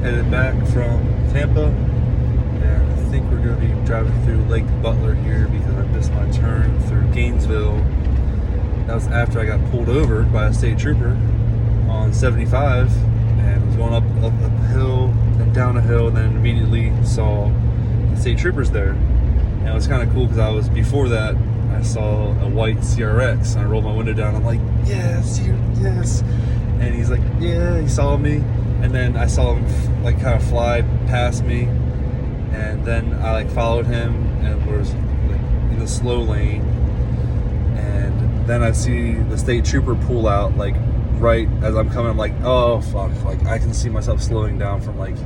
headed back from Tampa, and I think we're going to be driving through Lake Butler here because I missed my turn through Gainesville. That was after I got pulled over by a state trooper on 75 and was going up a hill, then down a hill, and then immediately saw the state troopers there. And it was kind of cool because before that, I saw a white CRX, and I rolled my window down. I'm like, yes, yes. And he's like, yeah, he saw me. And then I saw him like kind of fly past me. And then I like followed him and was like in the slow lane. And then I see the state trooper pull out like right as I'm coming. I'm like, oh fuck. Like I can see myself slowing down from like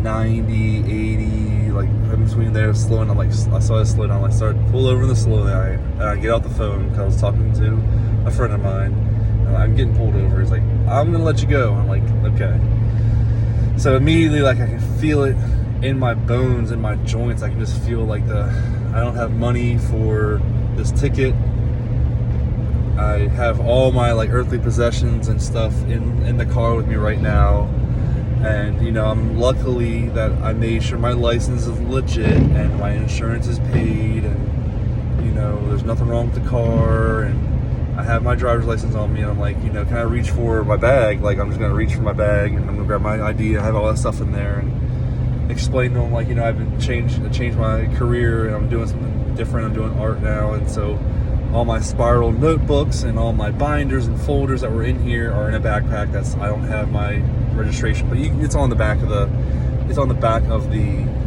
90, 80, like in between there, slowing. I'm like, I saw it slow down. I started to pull over in the slow lane. And I get out the phone because I was talking to a friend of mine. And I'm getting pulled over. He's like, I'm gonna let you go. I'm like, okay. So immediately, like I can feel it in my bones, in my joints. I can just feel like I don't have money for this ticket. I have all my like earthly possessions and stuff in the car with me right now. And you know, I'm luckily that I made sure my license is legit and my insurance is paid, and you know, there's nothing wrong with the car, and I have my driver's license on me. And I'm like, you know, can I reach for my bag? Like I'm just gonna reach for my bag and I'm gonna grab my ID. I have all that stuff in there, and explain to them like, you know, I've been changed my career and I'm doing something different. I'm doing art now, and so all my spiral notebooks and all my binders and folders that were in here are in a backpack. I don't have my registration, but it's on the back of the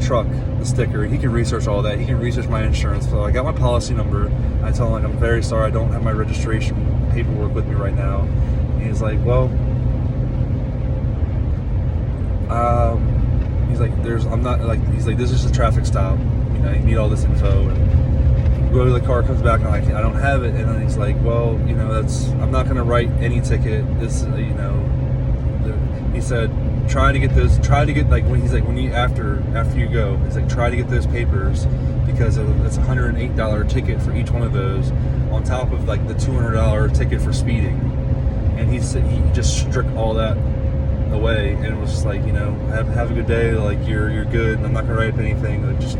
truck, the sticker. He can research all that. He can research my insurance. So I got my policy number. I tell him like, I'm very sorry, I don't have my registration paperwork with me right now. And he's like, well, he's like, he's like, this is a traffic stop. You know, you need all this info. And go to the car, comes back, and I don't have it. And then he's like, well, you know, I'm not gonna write any ticket. This, you know, he said, try to get like when he's like, when you after you go, he's like, try to get those papers because it's a $108 ticket for each one of those on top of like the $200 ticket for speeding. And he said he just struck all that away, and it was just like, you know, have a good day, like you're good, and I'm not gonna write up anything, like just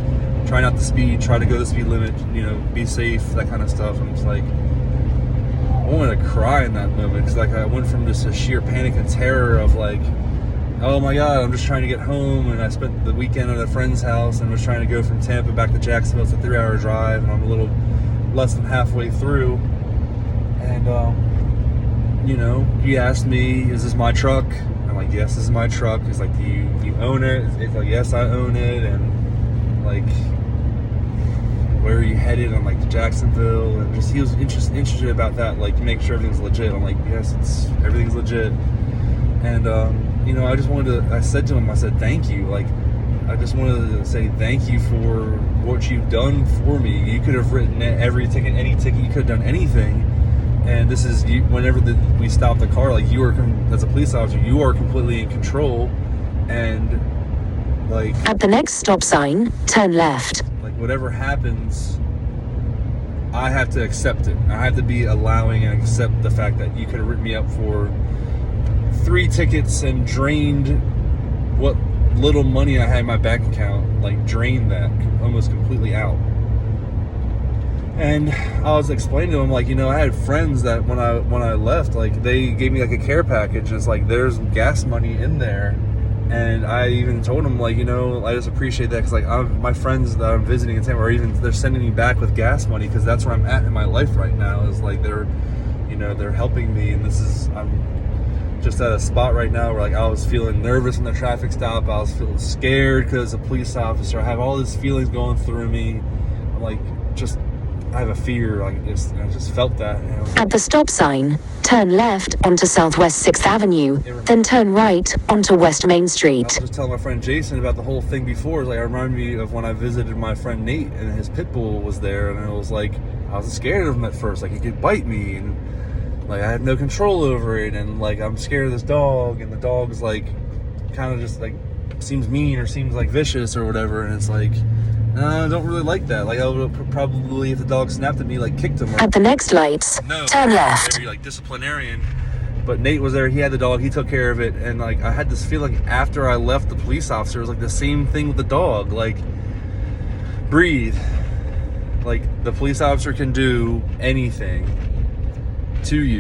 try not to speed, try to go the speed limit, you know, be safe, that kind of stuff. I'm just like, I wanted to cry in that moment because like I went from just a sheer panic and terror of like, oh my god, I'm just trying to get home, and I spent the weekend at a friend's house and was trying to go from Tampa back to Jacksonville. It's a 3-hour drive, and I'm a little less than halfway through. And you know, he asked me, is this my truck? I'm like, yes, this is my truck. He's like, do you own it? It's like, yes, I own it. And like, where are you headed? I'm like, to Jacksonville. And just he was interested about that, like to make sure everything's legit. I'm like, yes, everything's legit. And you know, I said to him, I said, thank you. Like, I just wanted to say thank you for what you've done for me. You could have written every ticket, any ticket, you could have done anything. And this is, whenever we stopped the car, like you are, as a police officer, you are completely in control. And like, at the next stop sign, turn left. Like whatever happens, I have to accept it. I have to be allowing and accept the fact that you could have written me up for 3 tickets and drained what little money I had in my bank account, like drained that almost completely out. And I was explaining to him, like, you know, I had friends that when I left, like they gave me like a care package. It's like there's gas money in there, and I even told them, like, you know, I just appreciate that because like my friends that I'm visiting in Tampa, or even they're sending me back with gas money because that's where I'm at in my life right now. Is like they're helping me, and I'm just at a spot right now where like I was feeling nervous in the traffic stop. I was feeling scared because a police officer. I have all these feelings going through me. I'm like, I have a fear. Like I just felt that. You know? At the stop sign, turn left onto Southwest 6th Avenue, then turn right onto West Main Street. I was just telling my friend Jason about the whole thing before. It's like, it reminded me of when I visited my friend Nate, and his pit bull was there, and it was like, I was scared of him at first. Like he could bite me, and like I had no control over it, and like I'm scared of this dog, and the dog's like kind of just like seems mean or seems like vicious or whatever, and it's like, I don't really like that. Like I would probably, if the dog snapped at me, like kicked him. At the next lights, turn left. Maybe like disciplinarian, But Nate was there, he had the dog, he took care of it, and like I had this feeling after I left the police officer, it was like the same thing with the dog. Like, breathe. Like, the police officer can do anything to you.